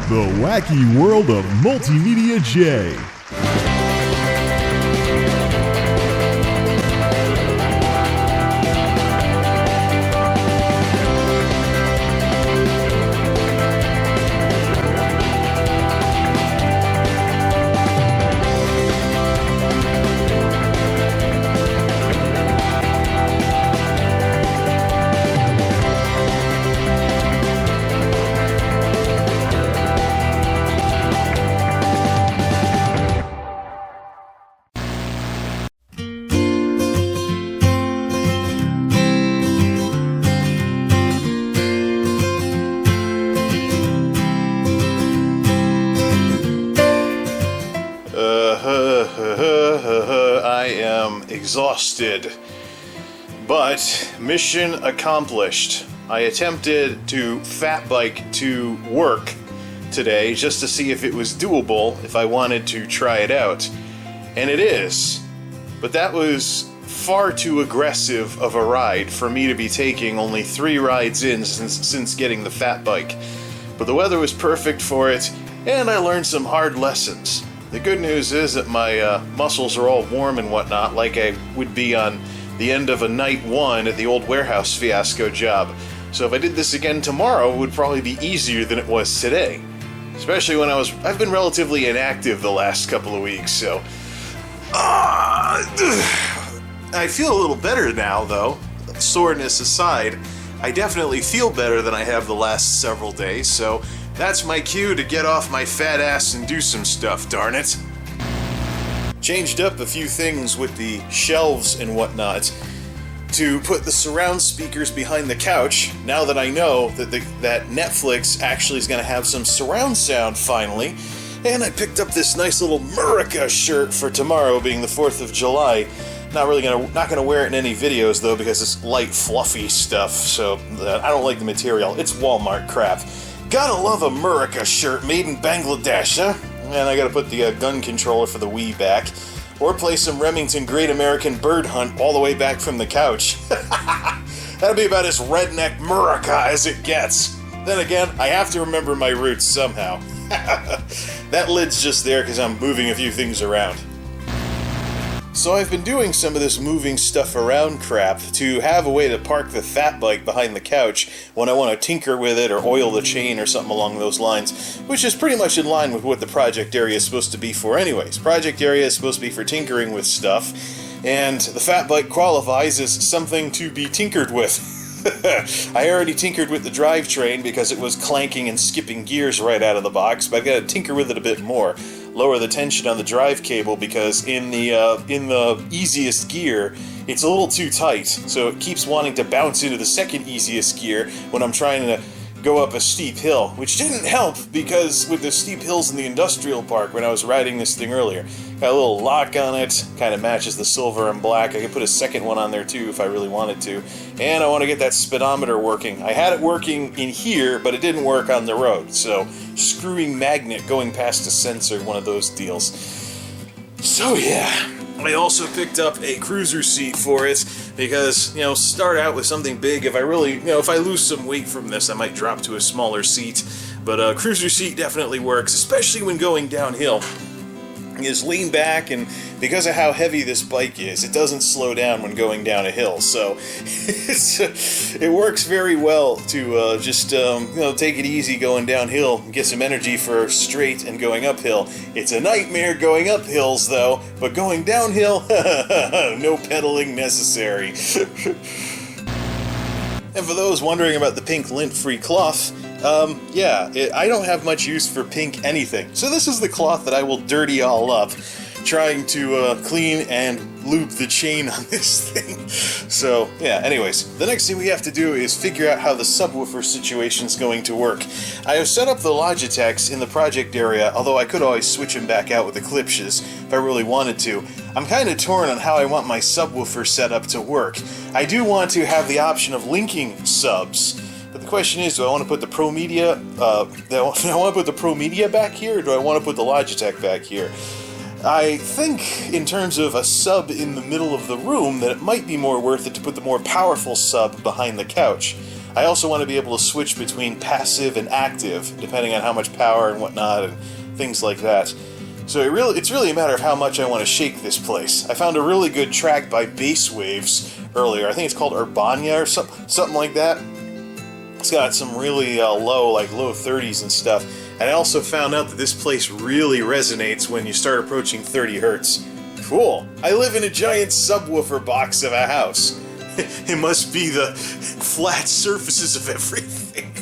The wacky world of MultimediaJay. I am exhausted, but mission accomplished. I attempted to fat bike to work today just to see if it was doable, if I wanted to try it out, and it is. But that was far too aggressive of a ride for me to be taking only 3 rides in since getting the fat bike. But the weather was perfect for it, and I learned some hard lessons. The good news is that my muscles are all warm and whatnot, like I would be on the end of a night 1 at the old warehouse fiasco job. So if I did this again tomorrow, it would probably be easier than it was today. Especially when I've been relatively inactive the last couple of weeks, so... I feel a little better now, though. Soreness aside, I definitely feel better than I have the last several days, so... that's my cue to get off my fat ass and do some stuff, darn it. Changed up a few things with the shelves and whatnot to put the surround speakers behind the couch, now that I know that Netflix actually is going to have some surround sound finally. And I picked up this nice little Murica shirt for tomorrow, being the 4th of July. Not gonna wear it in any videos though, because it's light, fluffy stuff, so I don't like the material. It's Walmart crap. Gotta love a Murica shirt made in Bangladesh, huh? And I gotta put the gun controller for the Wii back. Or play some Remington Great American Bird Hunt all the way back from the couch. That'll be about as redneck Murica as it gets. Then again, I have to remember my roots somehow. That lid's just there because I'm moving a few things around. So I've been doing some of this moving stuff around crap to have a way to park the fat bike behind the couch when I want to tinker with it or oil the chain or something along those lines, which is pretty much in line with what the project area is supposed to be for anyways. Project area is supposed to be for tinkering with stuff, and the fat bike qualifies as something to be tinkered with. I already tinkered with the drivetrain because it was clanking and skipping gears right out of the box, but I've got to tinker with it a bit more. Lower the tension on the drive cable because in the easiest gear, it's a little too tight, so it keeps wanting to bounce into the second easiest gear when I'm trying to go up a steep hill, which didn't help because with the steep hills in the industrial park when I was riding this thing earlier, got a little lock on it, kind of matches the silver and black. I could put a second one on there too if I really wanted to, and I want to get that speedometer working. I had it working in here, but it didn't work on the road, so screwing magnet going past a sensor, one of those deals. So yeah. I also picked up a cruiser seat for it because, start out with something big. If I really, if I lose some weight from this, I might drop to a smaller seat. But a cruiser seat definitely works, especially when going downhill. You just lean back, and because of how heavy this bike is, it doesn't slow down when going down a hill. So it works very well to just take it easy going downhill, get some energy for straight and going uphill. It's a nightmare going up hills though, but going downhill, no pedaling necessary. And for those wondering about the pink lint-free cloth, I don't have much use for pink anything. So this is the cloth that I will dirty all up, trying to clean and lube the chain on this thing. So, yeah, anyways, the next thing we have to do is figure out how the subwoofer situation's going to work. I have set up the Logitechs in the project area, although I could always switch them back out with the Klipsches if I really wanted to. I'm kind of torn on how I want my subwoofer set up to work. I do want to have the option of linking subs. But the question is, do I want to put the Pro Media, back here, or do I want to put the Logitech back here? I think, in terms of a sub in the middle of the room, that it might be more worth it to put the more powerful sub behind the couch. I also want to be able to switch between passive and active, depending on how much power and whatnot, and things like that. So it's really a matter of how much I want to shake this place. I found a really good track by Bass Waves earlier. I think it's called Urbania or something like that. It's got some really low 30s and stuff. And I also found out that this place really resonates when you start approaching 30 hertz. Cool. I live in a giant subwoofer box of a house. It must be the flat surfaces of everything.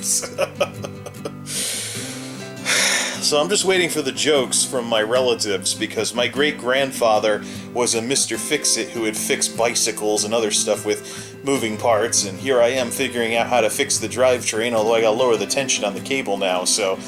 So I'm just waiting for the jokes from my relatives, because my great-grandfather was a Mr. Fix-It who would fix bicycles and other stuff with moving parts, and here I am figuring out how to fix the drivetrain, although I gotta lower the tension on the cable now, so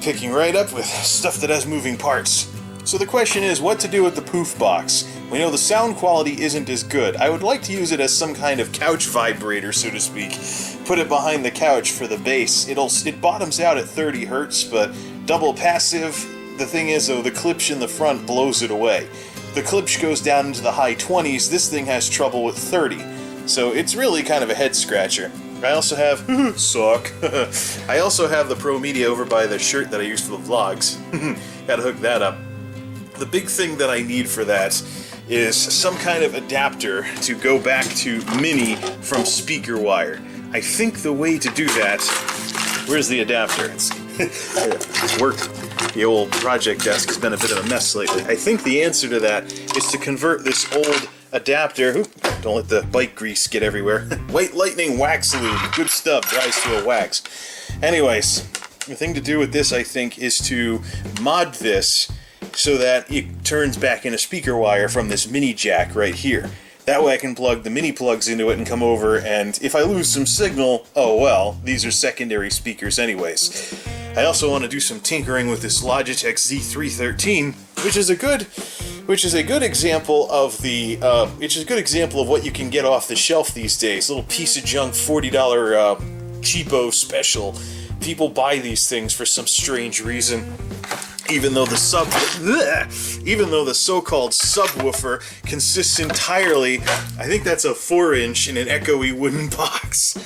picking right up with stuff that has moving parts. So the question is, what to do with the poof box? We know the sound quality isn't as good. I would like to use it as some kind of couch vibrator, so to speak. Put it behind the couch for the bass. It bottoms out at 30 hertz, but double passive. The thing is, though, the Klipsch in the front blows it away. The Klipsch goes down into the high 20s. This thing has trouble with 30. So it's really kind of a head scratcher. I also have suck. I also have the Pro Media over by the shirt that I use for the vlogs. Gotta hook that up. The big thing that I need for that is some kind of adapter to go back to mini from speaker wire. I think the way to do that... Where's the adapter? It's working. The old project desk has been a bit of a mess lately. I think the answer to that is to convert this old adapter... Oop, don't let the bike grease get everywhere. White Lightning Wax Lube. Good stuff. Dries to a wax. Anyways, the thing to do with this, I think, is to mod this so that it turns back into speaker wire from this mini jack right here. That way I can plug the mini plugs into it and come over, and if I lose some signal, oh well, these are secondary speakers anyways. I also want to do some tinkering with this Logitech Z313, which is a good example of what you can get off the shelf these days. Little piece of junk $40 cheapo special. People buy these things for some strange reason. Even though the so-called subwoofer consists entirely, I think that's a 4-inch in an echoey wooden box.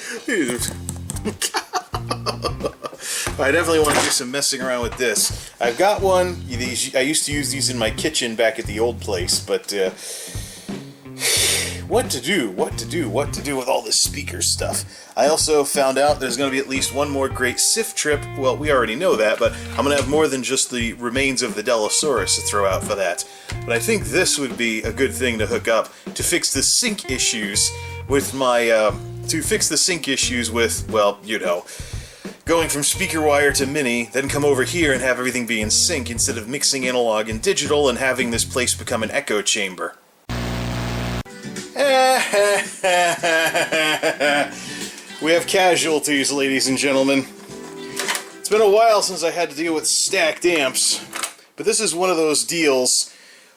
I definitely want to do some messing around with this. I've got one. I used to use these in my kitchen back at the old place, but what to do with all this speaker stuff. I also found out there's going to be at least one more great SIF trip. Well, we already know that, but I'm going to have more than just the remains of the Delosaurus to throw out for that. But I think this would be a good thing to hook up to fix the sync issues with my, well, you know, going from speaker wire to mini, then come over here and have everything be in sync instead of mixing analog and digital and having this place become an echo chamber. We have casualties, ladies and gentlemen. It's been a while since I had to deal with stacked amps, but this is one of those deals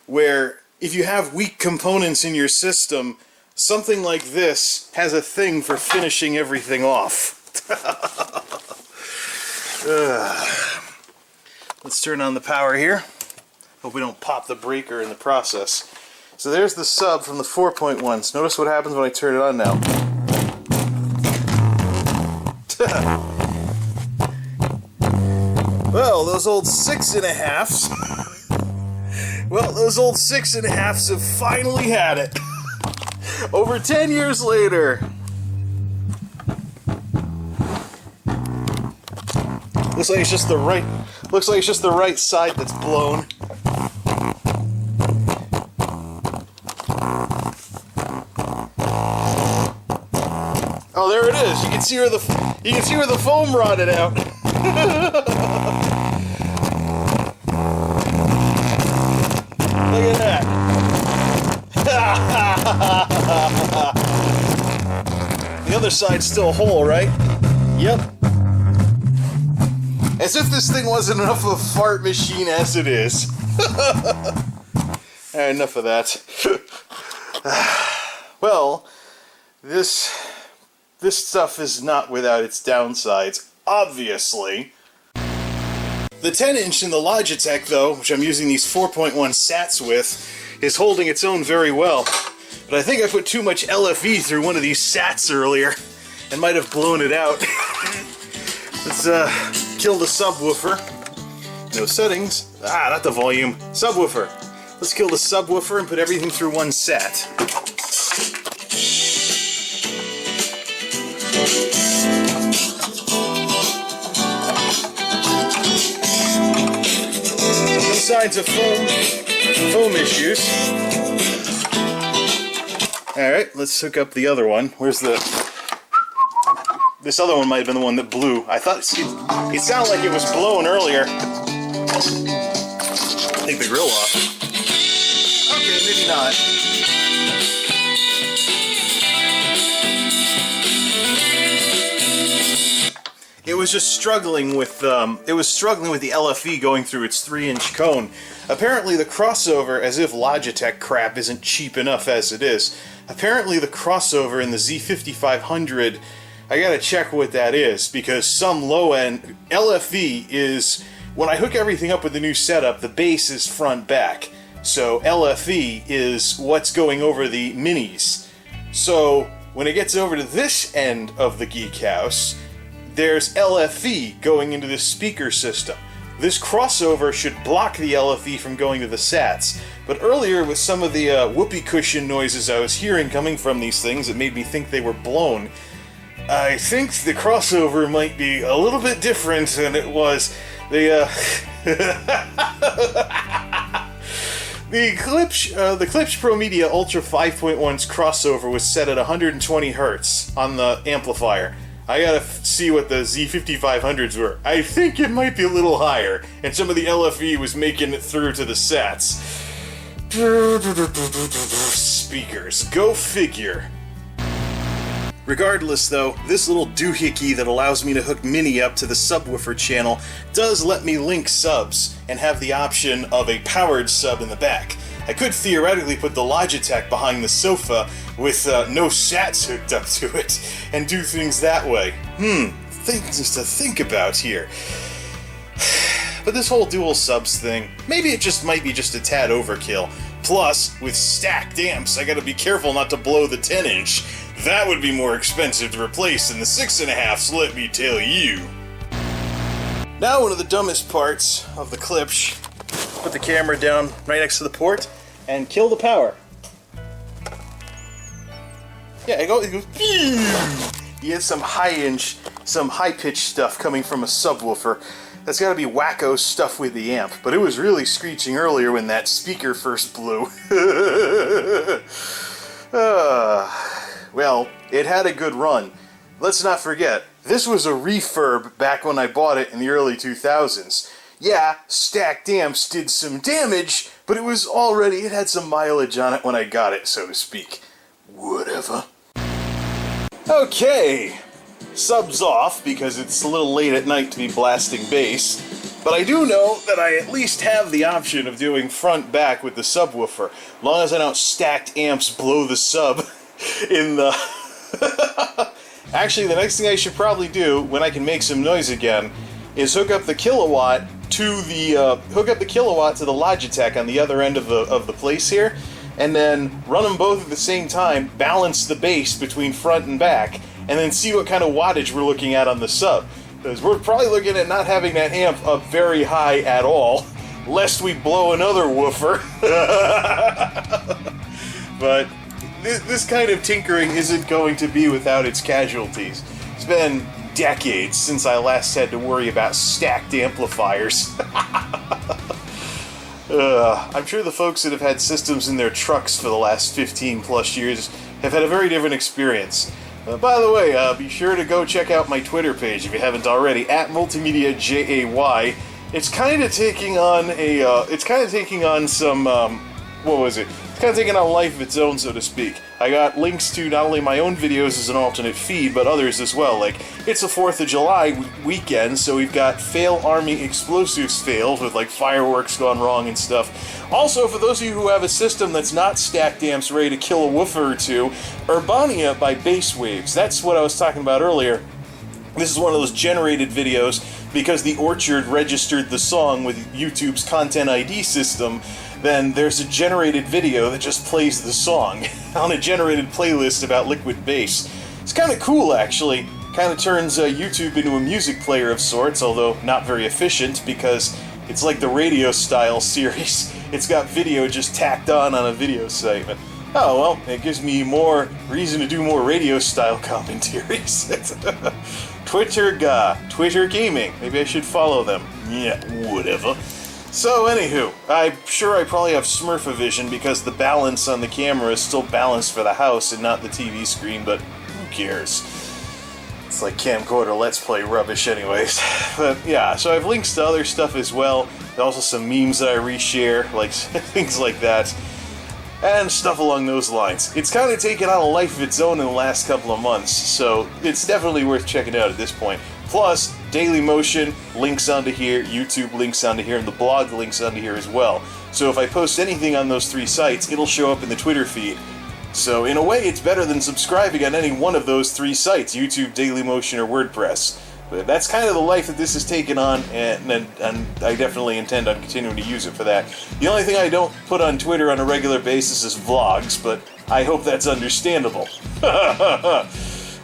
where if you have weak components in your system, something like this has a thing for finishing everything off. Let's turn on the power here. Hope we don't pop the breaker in the process. So there's the sub from the 4.1s. Notice what happens when I turn it on now. Well, those old 6.5s. Well, those old 6.5s have finally had it. Over 10 years later. Looks like it's just the right side that's blown. Oh, there it is. You can see where the foam rotted out. Look at that. The other side's still whole, right? Yep. As if this thing wasn't enough of a fart machine as it is. Alright, enough of that. Well, this stuff is not without its downsides, obviously. The 10-inch in the Logitech, though, which I'm using these 4.1 SATs with, is holding its own very well. But I think I put too much LFE through one of these SATs earlier, and might have blown it out. Let's kill the subwoofer. No settings. Ah, not the volume. Subwoofer. Let's kill the subwoofer and put everything through one sat. No signs of foam issues. Alright, let's hook up the other one. Where's the... This other one might have been the one that blew. I thought it sounded like it was blown earlier. Take the grill off. Okay, maybe not. It was just struggling with the LFE going through its 3-inch cone. Apparently the crossover, as if Logitech crap isn't cheap enough as it is, apparently the crossover in the Z5500, I gotta check what that is, because some low-end LFE is, when I hook everything up with the new setup, the base is front-back. So LFE is what's going over the minis. So when it gets over to this end of the Geek House, there's LFE going into the speaker system. This crossover should block the LFE from going to the SATs. But earlier, with some of the whoopee cushion noises I was hearing coming from these things, it made me think they were blown. I think the crossover might be a little bit different than it was. The Klipsch Pro Media Ultra 5.1's crossover was set at 120 Hertz on the amplifier. I gotta see what the Z5500s were. I think it might be a little higher, and some of the LFE was making it through to the SATs. Speakers, go figure. Regardless though, this little doohickey that allows me to hook Mini up to the subwoofer channel does let me link subs and have the option of a powered sub in the back. I could theoretically put the Logitech behind the sofa with no SATs hooked up to it and do things that way. Things to think about here. But this whole dual subs thing, maybe it just might be just a tad overkill. Plus, with stacked amps, I gotta be careful not to blow the 10-inch. That would be more expensive to replace than the 6.5s, let me tell you. Now one of the dumbest parts of the Klipsch. Put the camera down right next to the port and kill the power. Yeah, it goes you get some high-pitched stuff coming from a subwoofer. That's gotta be wacko stuff with the amp, but it was really screeching earlier when that speaker first blew. Well, it had a good run. Let's not forget, this was a refurb back when I bought it in the early 2000s. Yeah, stacked amps did some damage, but it had some mileage on it when I got it, so to speak. Whatever. Okay, subs off because it's a little late at night to be blasting bass, but I do know that I at least have the option of doing front-back with the subwoofer, as long as I don't stacked amps blow the sub in the... Actually, the next thing I should probably do, when I can make some noise again, is hook up the kilowatt to the Logitech on the other end of the place here, and then run them both at the same time, balance the bass between front and back, and then see what kind of wattage we're looking at on the sub. Because we're probably looking at not having that amp up very high at all, lest we blow another woofer. But this kind of tinkering isn't going to be without its casualties. It's been decades since I last had to worry about stacked amplifiers. I'm sure the folks that have had systems in their trucks for the last 15 plus years have had a very different experience. By the way, be sure to go check out my Twitter page if you haven't already, at MultimediaJay. It's kind of taking on some, what was it? It's kind of taking on life of its own, so to speak. I got links to not only my own videos as an alternate feed, but others as well. Like, it's the 4th of July weekend, so we've got Fail Army Explosives fails with, like, fireworks gone wrong and stuff. Also, for those of you who have a system that's not stacked amps ready to kill a woofer or two, Urbania by Bass Waves. That's what I was talking about earlier. This is one of those generated videos because the Orchard registered the song with YouTube's Content ID system. Then there's a generated video that just plays the song on a generated playlist about liquid bass. It's kind of cool, actually. Kind of turns YouTube into a music player of sorts, although not very efficient, because it's like the radio-style series. It's got video just tacked on a video segment. Oh, well, it gives me more reason to do more radio-style commentaries. Twitter Gaming. Maybe I should follow them. Yeah, whatever. So, anywho, I'm sure I probably have Smurf-a-vision because the balance on the camera is still balanced for the house and not the TV screen, but who cares? It's like camcorder Let's Play rubbish anyways. But yeah, so I have links to other stuff as well. There's also some memes that I reshare, like things like that. And stuff along those lines. It's kind of taken on a life of its own in the last couple of months, so it's definitely worth checking out at this point. Plus, Dailymotion links onto here, YouTube links onto here, and the blog links onto here as well. So if I post anything on those 3 sites, it'll show up in the Twitter feed. So in a way, it's better than subscribing on any one of those 3 sites, YouTube, Dailymotion, or WordPress. But that's kind of the life that this has taken on, and I definitely intend on continuing to use it for that. The only thing I don't put on Twitter on a regular basis is vlogs, but I hope that's understandable.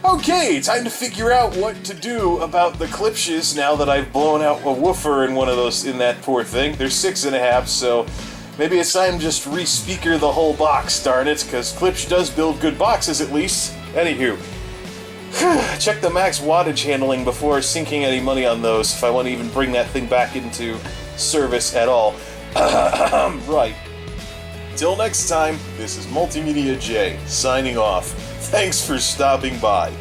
Okay, time to figure out what to do about the Klipsches now that I've blown out a woofer in one of those, in that poor thing. There's 6.5, so maybe it's time to just re-speaker the whole box, darn it, because Klipsch does build good boxes at least. Anywho, check the max wattage handling before sinking any money on those if I want to even bring that thing back into service at all. Right. Till next time, this is MultimediaJay signing off. Thanks for stopping by.